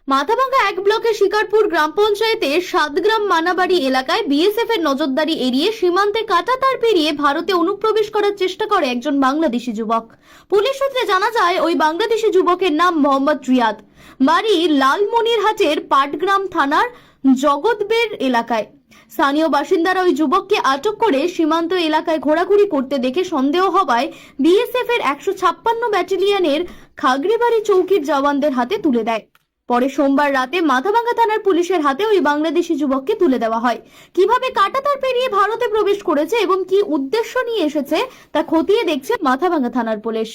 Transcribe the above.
মাথাভাঙ্গা 1 ব্লকের শিকারপুর গ্রাম পঞ্চায়েতের সাতগ্রাম মানাবাড়ি এলাকায় বিএসএফ এর নজরদারি এড়িয়ে সীমান্তে কাঁটাতার পেরিয়ে ভারতে অনুপ্রবেশ করার চেষ্টা করে একজন বাংলাদেশি যুবক। পুলিশ সূত্রে জানা যায় ওই বাংলাদেশি যুবকের নাম মোহাম্মদ রিয়াদ, বাড়ি লালমনিরহাটের পাটগ্রাম থানার জগৎবের এলাকায়। স্থানীয় বাসিন্দারা ওই যুবককে আটক করে সীমান্ত এলাকায় ঘোরাঘুরি করতে দেখে সন্দেহ হওয়ায় বিএসএফ এর 156 ব্যাটালিয়নের খাগড়িবাড়ি চৌকির জওয়ানদের হাতে তুলে দেয়। পরে সোমবার রাতে মাথাভাঙ্গা থানার পুলিশের হাতে ওই বাংলাদেশি যুবককে তুলে দেওয়া হয়। কিভাবে কাঁটাতার পেরিয়ে ভারতে প্রবেশ করেছে এবং কি উদ্দেশ্য নিয়ে এসেছে তা খতিয়ে দেখছে মাথাভাঙ্গা থানার পুলিশ।